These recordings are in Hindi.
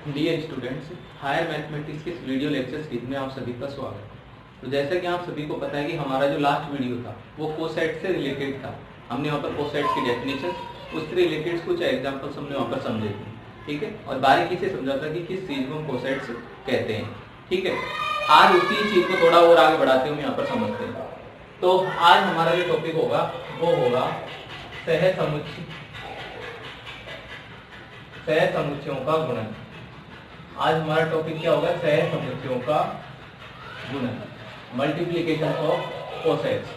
डियर स्टूडेंट्स, हायर मैथमेटिक्स के इस वीडियो लेक्चर सीरीज में आप सभी का स्वागत है। तो जैसा कि आप सभी को पता है कि हमारा जो लास्ट वीडियो था वो कोसेट से रिलेटेड था। हमने वहाँ पर कोसेट्स की डेफिनेशन, उससे रिलेटेड कुछ एग्जांपल्स हमने वहाँ पर समझे थे, ठीक है, और बारीकी से समझा था कि किस चीज़ को हम कोसेट्स कहते हैं, ठीक है। आज उसी चीज़ को थोड़ा और आगे बढ़ाते हुए यहाँ पर समझते हैं। तो आज हमारा जो टॉपिक होगा वो होगा सहसमुच्चयों का गुणन। आज हमारा टॉपिक क्या होगा? सहसमुच्चयों का गुणन, मल्टीप्लिकेशन ऑफ कोसेट्स।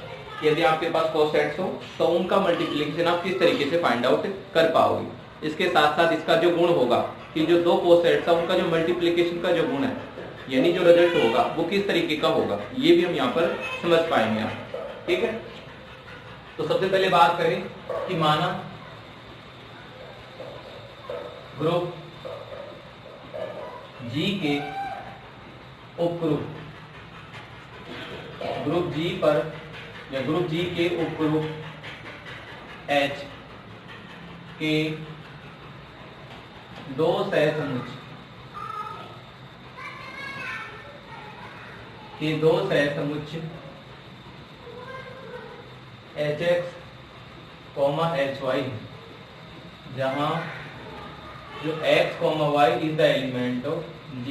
यदि आपके पास कोसेट्स हो तो उनका मल्टीप्लिकेशन आप किस तरीके से फाइंड आउट कर पाओगे। इसके साथ साथ इसका जो गुण होगा कि जो दो कोसेट्स है उनका जो मल्टीप्लिकेशन का जो गुण है, यानी जो रिजल्ट होगा वो किस तरीके का होगा, ये भी हम यहाँ पर समझ पाएंगे आप, ठीक है। तो सबसे पहले बात करें कि माना ग्रुप जी के उपग्रुप, ग्रुप जी पर या ग्रुप जी के उपग्रुप एच के दो सहसमुच्चय H X comma H Y, जहां जो x, y is the element of G।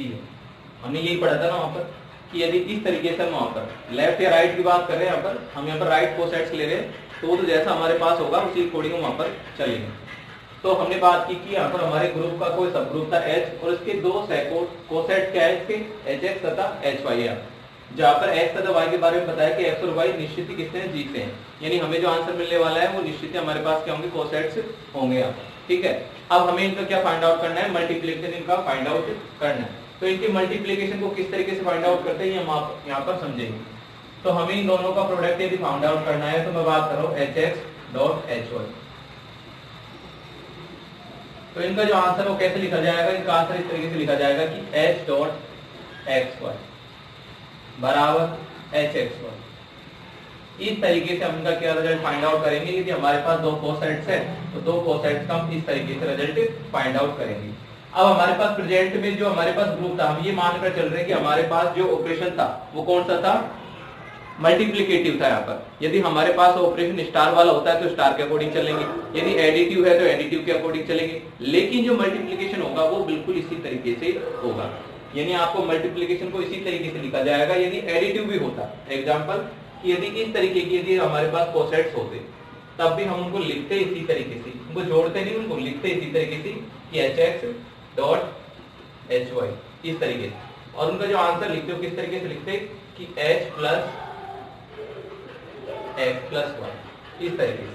हमने यही पढ़ा था ना वहां पर कि यदि इस तरीके से हम वहां पर लेफ्ट या राइट की बात कर रहे हैं, यहाँ पर हम यहाँ पर राइट कोसेट्स ले रहे हैं, तो जैसा हमारे पास होगा उसी अकॉर्डिंग वहां पर चलेंगे। तो हमने बात की कि यहाँ पर हमारे ग्रुप का कोई सब ग्रुप था H और इसके दो कोसेट क्या है इसके, HX तथा HY है। जहाँ पर x तथा y के बारे में बताया कि x और y निश्चित ही किससे हैं, G से हैं। यानी हमें जो आंसर मिलने वाला है वो निश्चित हमारे पास क्या होंगे, कोसेट्स होंगे यहाँ, ठीक है। अब हमें इनका क्या फाइंड आउट करना है, मल्टीप्लिकेशन इनका फाइंड आउट करना है। तो इनकी मल्टीप्लिकेशन को किस तरीके से फाइंड आउट करते हैं हम यहाँ पर समझेंगे। तो हमें इन दोनों का प्रोडक्ट यदि फाइंड आउट करना है तो मैं बात कर रहा हूँ HX डॉट HY। तो इनका जो आंसर वो कैसे लिखा जाएगा, इनका आंसर इस तरीके से लिखा जाएगा कि H डॉट XY बराबर HXY। इस तरीके से हम इनका क्या रिजल्ट फाइंड आउट करेंगे। यदि हमारे पास दो कोसेट्स है तो दो कोसेट्स का हम इस तरीके से रिजल्ट फाइंड आउट करेंगे। अब हमारे पास प्रेजेंट में जो हमारे पास ग्रुप था, हम ये मानकर चल रहे हैं कि हमारे पास जो ऑपरेशन था वो कौन सा था, मल्टीप्लिकेटिव था। यहाँ पर यदि हमारे पास ऑपरेशन स्टार वाला होता है तो स्टार के अकॉर्डिंग चलेंगे, यदि एडिटिव है तो एडिटिव के अकॉर्डिंग चलेंगे। लेकिन जो मल्टीप्लिकेशन होगा वो बिल्कुल इसी तरीके से होगा, यानी आपको मल्टीप्लिकेशन को इसी तरीके से लिखा जाएगा। यदि एडिटिव भी होता, एग्जाम्पल यदि इस तरीके की यदि हमारे पास कोसेट्स होते तब भी हम उनको लिखते इसी तरीके से, उनको जोड़ते नहीं, उनको लिखते इसी तरीके से कि HX डॉट HY इस तरीके से, और उनका जो आंसर लिखते हो किस तरीके से लिखते कि H plus X plus Y इस तरीके से।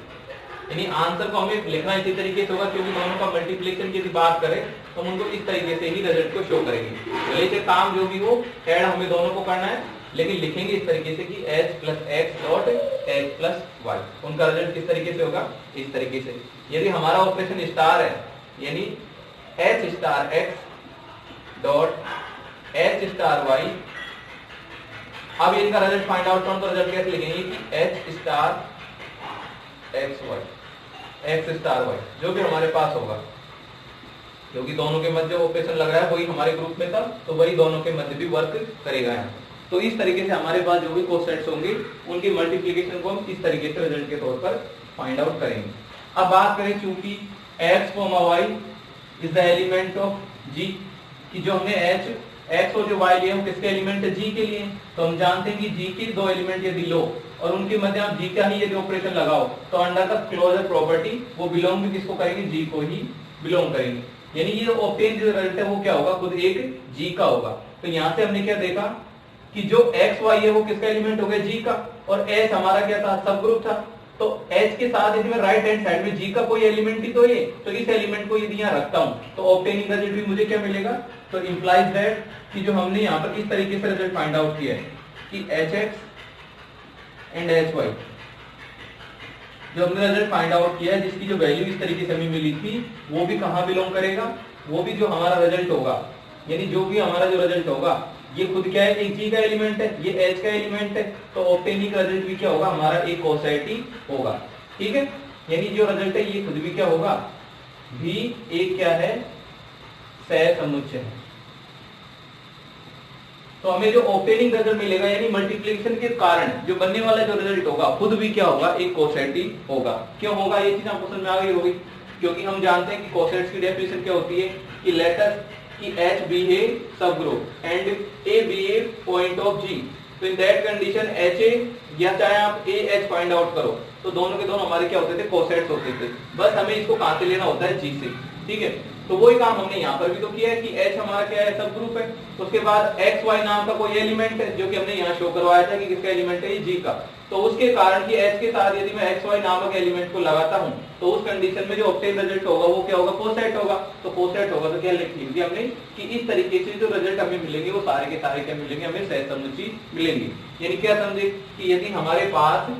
यानी आंसर को हमें लिखना इसी तरीके से होगा, क्योंकि दोनों का मल्टीप्लिकेशन की बात करें तो हम उनको इस तरीके से ही रिजल्ट को शो करेंगे। भले से काम जो भी हो, ऐड हमें दोनों को करना है, लेकिन लिखेंगे इस तरीके से कि H plus X dot H plus Y। उनका रिजल्ट किस तरीके से होगा, इस तरीके से। यदि हमारा ऑपरेशन स्टार है, यानी H star X dot H star Y। अब इनका रिजल्ट फाइंड आउट करें तो रिजल्ट कैसे लिखेंगे कि H star XY, X star Y, जो भी हमारे पास होगा, क्योंकि दोनों के मध्य ऑपरेशन लग रहा है वही हमारे ग्रुप में था, तो वही दोनों के मध्य भी वर्क करेगा यहाँ। तो इस तरीके से हमारे पास जो भी कोसेट्स होंगे उनकी मल्टीप्लिकेशन को हम इस तरीके से रिजल्ट के तौर पर फाइंड आउट करेंगे। अब बात करें चूंकि x, y is the element of G, कि जो हमने x और जो y लिए हम किसके एलिमेंट है, G के लिए। तो हम जानते हैं कि G के दो एलिमेंट यदि लो और उनके मध्य आप G का ही यदि ऑपरेशन लगाओ तो अंडर द क्लोजर प्रॉपर्टी वो बिलोंग भी किसको करेंगे, G को ही बिलोंग करेंगे। यानी ये ऑब्टेन जो रिजल्ट है वो क्या होगा, खुद एक G का होगा। तो यहाँ से हमने क्या देखा कि जो x y है वो किसका एलिमेंट हो गया, G का, और H हमारा क्या था, सब ग्रुप था। तो H के साथ यदि मैं राइट हैंड साइड में G का कोई एलिमेंट ही तो ये, तो इस एलिमेंट को यदि यहाँ रखता हूँ तो ऑब्टेनिंग रिजल्ट भी मुझे क्या मिलेगा। तो इंप्लाइज दैट कि जो हमने यहाँ पर किस तरीके से रिजल्ट फाइंड आउट किया है कि HX एंड HY, जो हमने रिजल्ट फाइंड आउट किया है जिसकी जो वैल्यू इस तरीके से हमें मिली थी वो भी कहाँ बिलोंग करेगा, वो भी जो हमारा रिजल्ट होगा, यानी जो भी हमारा जो रिजल्ट होगा ये खुद क्या है, एक G का एलिमेंट है, ये H का एलिमेंट है, तो ऑब्टेनिंग का रिजल्ट भी क्या होगा, हमारा एक कोसेट ही होगा, ठीक है। यानी जो रिजल्ट है ये खुद भी क्या होगा, भी एक क्या है, सहसमुच्चय है। तो हमें जो ऑब्टेनिंग रिजल्ट मिलेगा यानी मल्टीप्लिकेशन के कारण जो बनने वाला जो रिजल्ट होगा खुद भी क्या होगा, एक कोसेट ही होगा। क्यों होगा ये चीज आपको समझ में आ गई होगी, क्योंकि हम जानते हैं कि कोसेट्स की डेफिनेशन क्या होती है कि लेट अस कि H be a subgroup and A be a point of G। तो इन दैट कंडीशन HA या चाहे आप AH फाइंड आउट करो तो दोनों के दोनों हमारे क्या होते थे, कोसेट्स होते थे। बस हमें इसको कहां से लेना होता है, G से। ठीक है, तो वही काम हमने यहाँ पर भी तो किया है कि H हमारा क्या है, सब ग्रुप है। उसके बाद XY नाम का कोई एलिमेंट है जो कि हमने यहाँ शो करवाया था कि किसका एलिमेंट है, ये G का। तो उसके कारण कि H के साथ यदि मैं XY नामक एलिमेंट को लगाता हूँ तो उस कंडीशन में जो ऑब्टेन रिजल्ट होगा वो क्या होगा, कोसेट होगा। तो कोसेट होगा तो क्या लिख दिया हमने कि इस तरीके से जो रिजल्ट हमें मिलेंगे वो सारे के सारे क्या मिलेंगे, हमें सहसमुच्चय मिलेंगे। यानी क्या समझे कि यदि हमारे पास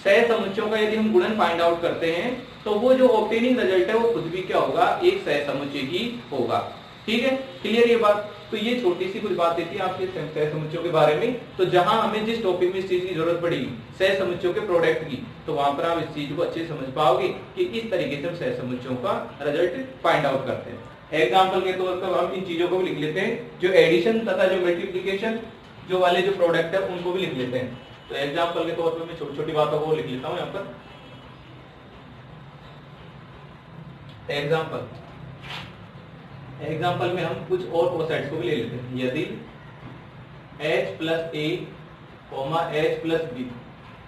सहसमुच्चयों का यदि हम गुणन फाइंड आउट करते हैं तो वो जो ऑब्टेनिंग रिजल्ट है वो खुद भी क्या होगा, एक सहसमुच्चय ही होगा। ठीक है, क्लियर ये बात। तो ये छोटी सी कुछ बातें थी आपके सहसमुच्चयों के बारे में। तो जहां हमें जिस टॉपिक में इस चीज की जरूरत पड़ेगी सहसमुच्चयों के प्रोडक्ट की, तो वहां पर आप इस चीज को अच्छे से समझ पाओगे कि इस तरीके से हम सहसमुच्चयों का रिजल्ट फाइंड आउट करते हैं। एग्जाम्पल के तौर पर हम इन चीजों को भी लिख लेते हैं, जो एडिशन तथा जो मल्टीप्लिकेशन जो वाले जो प्रोडक्ट है उनको भी लिख लेते हैं। तो एग्जाम्पल के तौर पर मैं छोटी छोटी बातों को लिख लेता हूँ यहाँ पर। एग्जाम्पल में हम कुछ और कोसेट्स को भी ले लेते हैं। यदि H plus A, H plus B,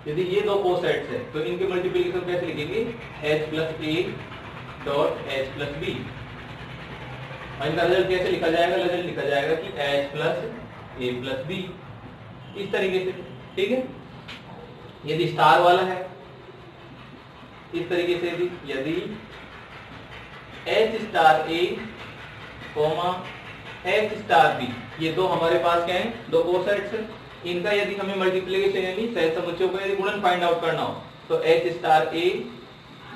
यदि ये दो कोसेट्स है तो इनके मल्टीप्लिकेशन कैसे लिखेंगे, H plus A dot H plus B। इनका रिजल्ट कैसे लिखा जाएगा, रिजल्ट लिखा जाएगा कि H plus A plus B, इस तरीके से। ठीक है, यदि स्टार वाला है इस तरीके से, यदि H star A, H star B, ये दो हमारे पास क्या है, दो कोसेट्स। इनका यदि हमें मल्टीप्लिकेशन यानी सहसमुच्चयों का यदि गुणन फाइंड आउट करना हो तो H star A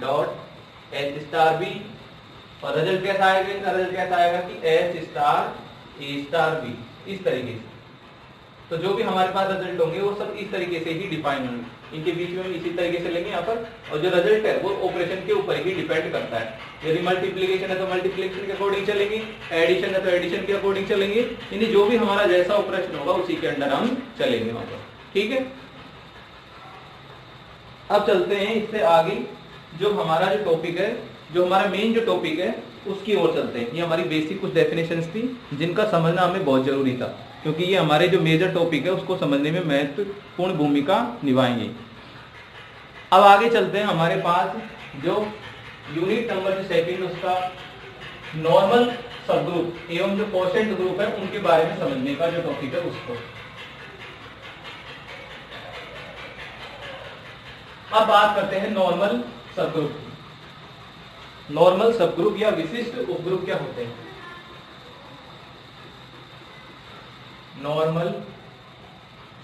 dot H star B, और रिजल्ट कैसा आएगा, इनका रिजल्ट कैसा आएगा कि H star A star B, इस तरीके से। तो जो भी हमारे पास रिजल्ट होंगे वो सब इस तरीके से ही डिफाइन होंगे, इनके बीच में हम इसी तरीके से लेंगे यहाँ पर। और जो रिजल्ट है वो ऑपरेशन के ऊपर ही डिपेंड करता है। यदि मल्टीप्लिकेशन है तो मल्टीप्लिकेशन के अकॉर्डिंग चलेंगे, एडिशन है तो एडिशन के अकॉर्डिंग चलेंगे, यानी जो भी हमारा जैसा ऑपरेशन होगा उसी के अंडर हम चलेंगे वहां पर। ठीक है, अब चलते हैं इससे आगे। जो हमारा जो टॉपिक है, जो हमारा मेन जो टॉपिक है उसकी ओर चलते हैं। ये हमारी बेसिक कुछ डेफिनेशंस थी जिनका समझना हमें बहुत जरूरी था, क्योंकि ये हमारे जो मेजर टॉपिक है उसको समझने में महत्वपूर्ण भूमिका निभाएंगे। अब आगे चलते हैं, हमारे पास जो यूनिट नंबर जो सेकंड उसका नॉर्मल सबग्रुप एवं जो कोशेंट ग्रुप है उनके बारे में समझने का जो टॉपिक है उसको। अब बात करते हैं नॉर्मल सबग्रुप। नॉर्मल सबग्रुप या विशिष्ट उपग्रुप क्या होते हैं। नॉर्मल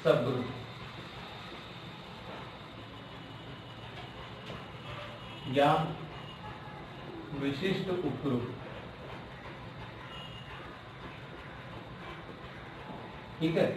सबग्रुप या विशिष्ट उपग्रुप, ठीक है,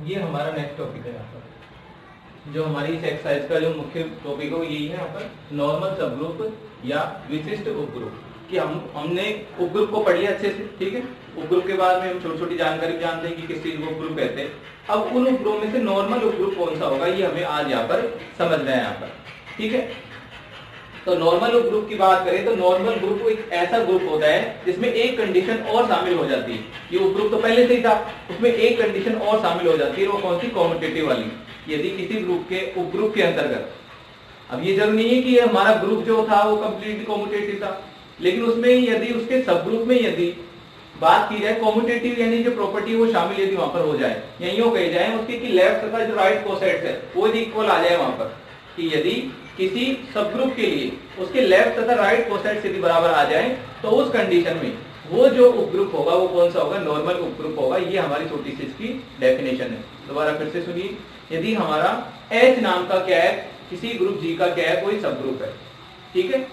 ये हमारा नेक्स्ट टॉपिक है यहाँ पर। जो हमारी इस एक्सरसाइज का जो मुख्य टॉपिक है वो यही है यहाँ पर, नॉर्मल सबग्रुप या विशिष्ट उपग्रुप। कि हमने उपग्रुप को पढ़ लिया अच्छे से। ठीक है, उपग्रुप के बाद में हम छोटी छोटी जानकारी जानते हैं कि किस चीज को उपग्रुप कहते हैं। अब उन उपग्रुप में से नॉर्मल उपग्रुप कौन सा होगा ये हमें आज यहाँ पर समझना है यहाँ पर। ठीक है, तो नॉर्मल ग्रुप की बात करें तो नॉर्मल ग्रुप एक ऐसा ग्रुप होता है जिसमें एक कंडीशन और शामिल हो जाती है। ये उपग्रुप तो पहले से ही था, उसमें एक कंडीशन और शामिल हो जाती है, वो कौन सी, कॉम्यूटेटिव वाली। यदि किसी ग्रुप के उपग्रुप के अंतर्गत, अब ये जरूरी नहीं है कि हमारा ग्रुप जो था वो कंप्लीटली कॉम्यूटेटिव था, लेकिन उसमें यदि उसके सब ग्रुप में यदि बात की जाए कॉम्यूटेटिव यानी जो प्रॉपर्टी वो शामिल यदि वहां पर हो जाए, या यूं कही जाए उसकी कि लेफ्ट तथा जो राइट कोसेट्स है वो यदि इक्वल आ जाए वहां पर, कि यदि किसी सब ग्रुप के लिए उसके लेफ्ट तथा राइट कोसेट्स यदि बराबर आ जाए तो उस कंडीशन में वो जो उपग्रुप होगा वो कौन सा होगा, नॉर्मल उपग्रुप होगा। ये हमारी छोटी सी इसकी डेफिनेशन है। दोबारा फिर से सुनिए, यदि हमारा H नाम का क्या है, किसी ग्रुप G का क्या है, कोई सब ग्रुप है। ठीक है,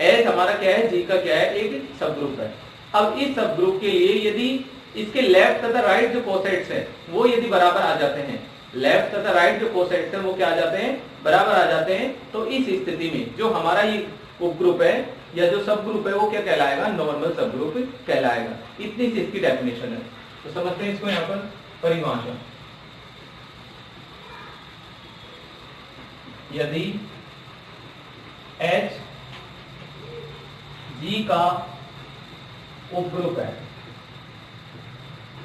H हमारा क्या है, G का क्या है, एक सब ग्रुप है। अब इस सब ग्रुप के लिए यदि इसके लेफ्ट तथा राइट जो कोसेट्स है वो यदि बराबर आ जाते हैं लेफ्ट तथा राइट जो कोसेट्स हैं वो क्या आ जाते हैं, बराबर आ जाते हैं। तो इस स्थिति में जो हमारा ये उप ग्रुप है या जो सब ग्रुप है वो क्या कहलाएगा, नॉर्मल सब ग्रुप कहलाएगा। इतनी सी इसकी डेफिनेशन है। तो समझते हैं इसको यहाँ पर परिभाषा। यदि H G का उपग्रुप है,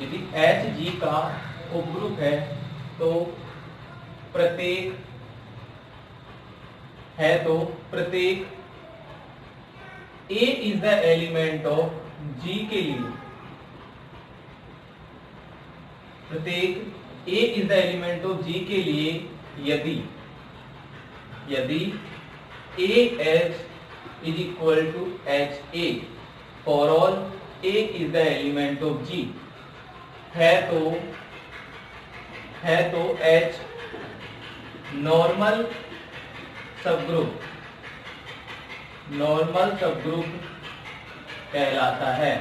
यदि H G का उपग्रुप है तो प्रत्येक A is the element of G के लिए, प्रत्येक A is the element of G के लिए यदि AH is equal to HA for all A is the element of G है तो H नॉर्मल सबग्रुप कहलाता है।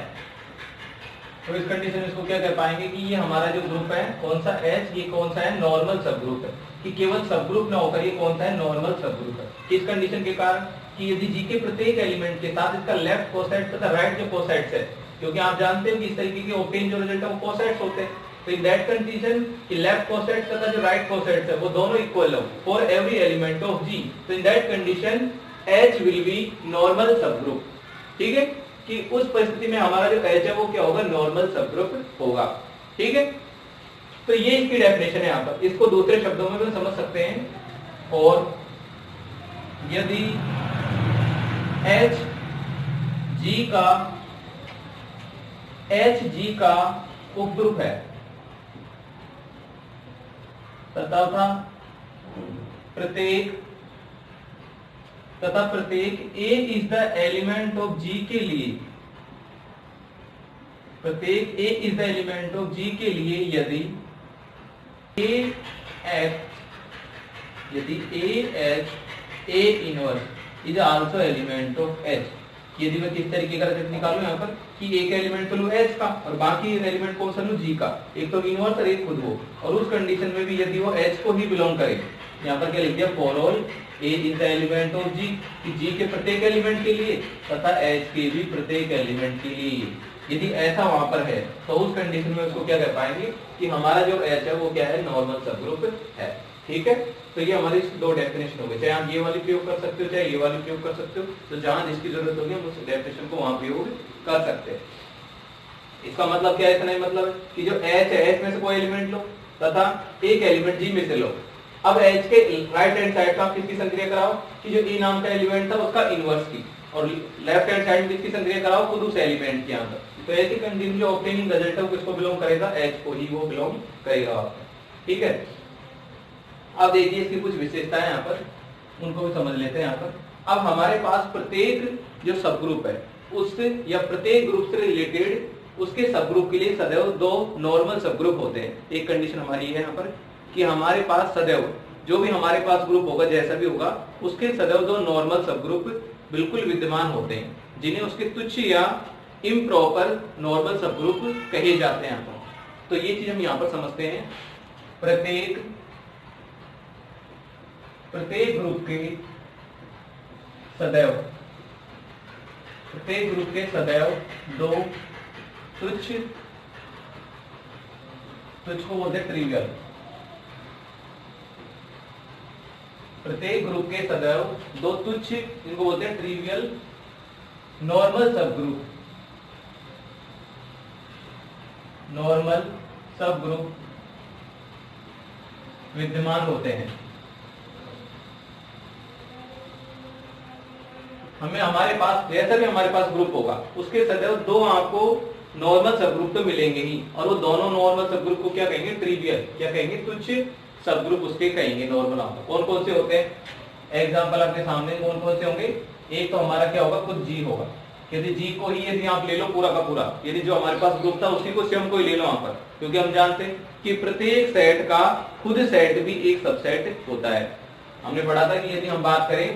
तो इस कंडीशन में इसको क्या कह पाएंगे कि ये हमारा जो ग्रुप है कौन सा H, ये कौन सा है, नॉर्मल सबग्रुप है। कि केवल सबग्रुप ना होकर ये कौन सा है, नॉर्मल सबग्रुप है। इस कंडीशन के कारण कि यदि G के प्रत्येक एलिमेंट के साथ इसका लेफ्ट कोसेट तथा राइट जो कोसेट्स है, क्योंकि आप जानते हैं कि इस तरीके के ऑब्टेन जो रिजल्ट है वो कोसेट्स होते हैं। तो इन दैट कंडीशन कि लेफ्ट कोसेट्स तथा जो राइट कोसेट्स है वो दोनों इक्वल हो for every element of G। तो in that condition H will be normal subgroup. ठीक है, कि उस परिस्थिति में हमारा जो H है वो क्या होगा, नॉर्मल सबग्रुप होगा। ठीक है, तो ये इसकी डेफिनेशन है। यहाँ पर इसको दूसरे शब्दों में भी समझ सकते हैं। और यदि H G का उपग्रुप है तथा प्रत्येक A is the element of G के लिए, प्रत्येक A is the element of G के लिए यदि AH A inverse is also element of H। यदि मैं किस तरीके का रिजल्ट निकालूं यहाँ पर कि एक एलिमेंट तो लूं H का और बाकी एलिमेंट कौन सा लूं, G का, एक तो इनवर्स और एक खुद वो, और उस कंडीशन में भी यदि वो H को ही बिलोंग करे, यहाँ पर क्या लिख दिया, for all A is the element of G, कि G के प्रत्येक एलिमेंट के लिए तथा H के भी प्रत्येक एलिमेंट के लिए, यदि ऐसा वहां पर है तो उस कंडीशन में उसको क्या कह पाएंगे कि हमारा जो H है वो क्या है, नॉर्मल सबग्रुप है। ठीक है, तो ये हमारी दो डेफिनेशन हो गई। चाहे आप ये वाली प्रयोग कर सकते हो, चाहे ये वाली प्रयोग कर सकते हो। तो जहां जिसकी जरूरत होगी हम उस डेफिनेशन को वहां प्रयोग कर सकते हैं। इसका मतलब क्या है, इतना ही मतलब है कि जो H है, H में से कोई एलिमेंट लो तथा एक एलिमेंट G में से लो। अब H के राइट हैंड साइड का किसकी संक्रिया कराओ कि जो E नाम का एलिमेंट था उसका इनवर्स की, और लेफ्ट हैंड साइड में किसकी संक्रिया कराओ, खुद उस एलिमेंट की। यहाँ पर तो ऐसी कंडीशन जो ऑब्टेनिंग रिजल्ट है वो किसको बिलोंग करेगा, H को ही वो बिलोंग करेगा। ठीक है, अब देखिए इसकी कुछ विशेषताएं यहाँ पर, उनको भी समझ लेते हैं। यहाँ पर अब हमारे पास प्रत्येक जो सबग्रुप है उससे या प्रत्येक ग्रुप से रिलेटेड उसके सबग्रुप के लिए सदैव दो नॉर्मल सबग्रुप होते हैं। एक कंडीशन हमारी है यहाँ पर कि हमारे पास सदैव जो भी हमारे पास ग्रुप होगा, जैसा भी होगा, उसके सदैव दो नॉर्मल सबग्रुप बिल्कुल विद्यमान होते हैं, जिन्हें उसके तुच्छ या इम्प्रॉपर नॉर्मल सबग्रुप कहे जाते हैं। यहाँ पर तो ये चीज हम यहाँ पर समझते हैं। प्रत्येक ग्रुप के सदैव दो तुच्छ को बोलते ट्रिवियल, प्रत्येक ग्रुप के सदैव दो तुच्छ, इनको बोलते हैं ट्रिवियल नॉर्मल सबग्रुप विद्यमान होते हैं। हमारे पास जैसा भी हमारे पास ग्रुप होगा उसके सदैव दो आपको नॉर्मल सबग्रुप तो मिलेंगे ही, और वो दोनों नॉर्मल सबग्रुप को क्या कहेंगे, ट्रिवियल, क्या कहेंगे, तुच्छ सबग्रुप उसके कहेंगे नॉर्मल। आपको कौन कौन से होते हैं, एग्जांपल आपके सामने कौन कौन से होंगे। एक तो हमारा क्या होगा, खुद G होगा। यदि G को ही यदि आप ले लो पूरा का पूरा, यदि जो हमारे पास ग्रुप था उसी को स्वयं को ही ले लो यहाँ पर, क्योंकि हम जानते हैं कि प्रत्येक सेट का खुद सेट भी एक सबसेट होता है। हमने पढ़ा था कि यदि हम बात करें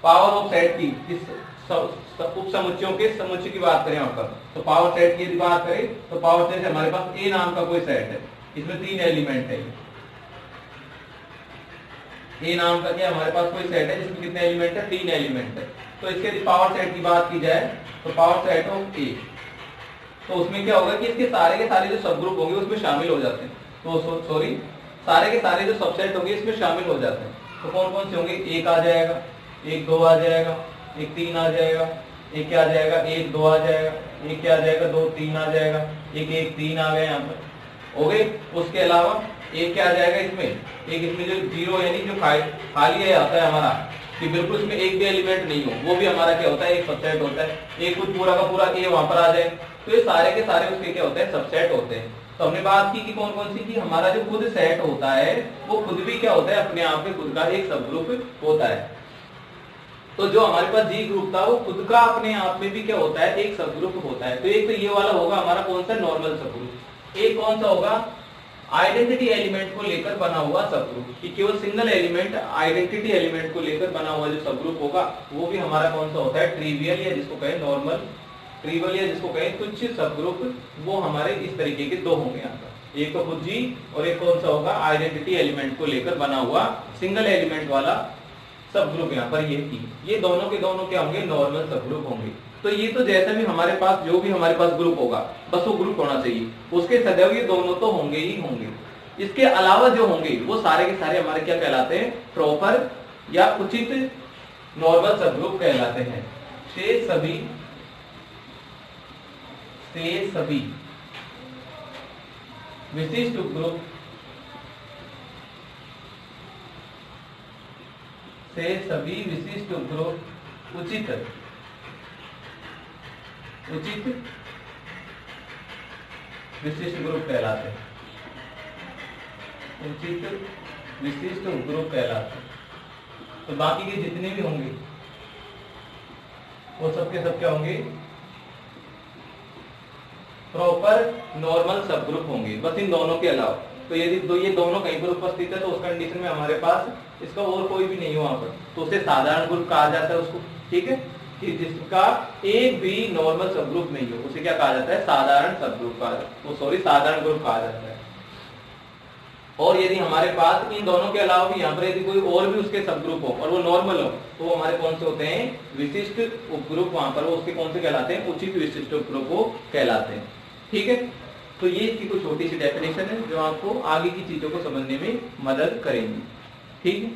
पावर ऑफ सेट की, उप समुच्चयों के समुच्चय की बात करें यहाँ पर, तो पावर सेट की यदि बात करें तो पावर सेट हमारे पास A नाम का कोई सेट है, इसमें 3 एलिमेंट है। ए नाम का क्या हमारे पास कोई सेट है जिसमें कितने एलिमेंट है, 3 एलिमेंट है। तो इसके यदि पावर सेट की बात की जाए तो पावर सेट ऑफ ए, तो उसमें क्या होगा कि इसके सारे के सारे जो सब ग्रुप होंगे उसमें शामिल हो जाते हैं। तो सॉरी, सारे के सारे जो सबसेट होंगे इसमें शामिल हो जाते हैं। तो कौन कौन से होंगे, एक आ जाएगा, एक 2 आ जाएगा, एक 3 आ जाएगा, एक क्या आ जाएगा, एक 2 आ जाएगा, एक क्या आ जाएगा, 2 3 आ जाएगा, एक 1 3 आ गए यहाँ पर, हो गए। उसके अलावा एक क्या आ जाएगा इसमें, एक इसमें जो जीरो यानी जो खाली है आता है हमारा कि बिल्कुल इसमें एक भी एलिमेंट नहीं हो, वो भी हमारा क्या होता है, एक सबसेट होता है। एक कुछ पूरा का पूरा ए वहां पर आ जाए, तो ये सारे के सारे उसके क्या होते हैं, सबसेट होते हैं। तो हमने बात की कि कौन कौन सी, कि हमारा जो खुद सेट होता है वो खुद भी क्या होता है, अपने आप में खुद का एक सब ग्रुप होता है। तो जो हमारे पास जी ग्रुप था वो खुद का अपने आप में भी क्या होता है, एक सब ग्रुप होता है। तो एक तो ये वाला होगा हमारा कौन सा, नॉर्मल सब ग्रुप। एक कौन सा होगा, आइडेंटिटी एलिमेंट को लेकर बना हुआ सब ग्रुप, कि केवल सिंगल एलिमेंट आइडेंटिटी एलिमेंट को लेकर बना हुआ जो सब ग्रुप होगा वो भी हमारा कौन सा होता है, ट्रिवियल, या जिसको कहें नॉर्मल, ट्रिवियल या जिसको कहें तुच्छ सब ग्रुप। वो हमारे इस तरीके के दो होंगे यहाँ पर, एक तो खुद जी और एक कौन सा होगा, आइडेंटिटी एलिमेंट को लेकर बना हुआ सिंगल एलिमेंट वाला सब ग्रुप। यहाँ पर ये दोनों के दोनों क्या होंगे, नॉर्मल सब ग्रुप होंगे। तो ये तो जैसे भी हमारे पास जो भी हमारे पास ग्रुप होगा बस वो ग्रुप होना चाहिए, उसके सदैव ये दोनों तो होंगे ही होंगे। इसके अलावा जो होंगे वो सारे के सारे हमारे क्या कहलाते हैं, प्रॉपर या उचित नॉर्मल सब ग्रुप कहलाते हैं। शेष सभी विशिष्ट ग्रुप से सभी विशिष्ट ग्रुप उचित विशिष्ट ग्रुप कहलाते हैं, उचित विशिष्ट ग्रुप कहलाते हैं। तो बाकी के जितने भी होंगे वो सबके सब क्या होंगे, प्रॉपर नॉर्मल सब ग्रुप होंगे, बस इन दोनों के अलावा। तो यदि ये दोनों कहीं पर उपस्थित है तो उस कंडीशन में हमारे पास इसका और कोई भी नहीं हो वहां पर, तो उसे साधारण ग्रुप कहा जाता है उसको, ठीक है, कि जिसका एक भी नॉर्मल सब ग्रुप नहीं हो उसे क्या कहा जाता है, साधारण सब ग्रुप साधारण ग्रुप कहा जाता है। और यदि हमारे पास इन दोनों के अलावा भी यहाँ पर यदि कोई और भी उसके सब ग्रुप हो और वो नॉर्मल हो तो वो हमारे कौन से होते हैं, विशिष्ट उपग्रुप। वहां पर वो उसके कौन से कहलाते हैं, उचित विशिष्ट उपग्रुप को कहलाते हैं, ठीक है। तो ये इसकी कुछ छोटी सी डेफिनेशन है जो आपको आगे की चीजों को समझने में मदद करेंगी, ठीक है।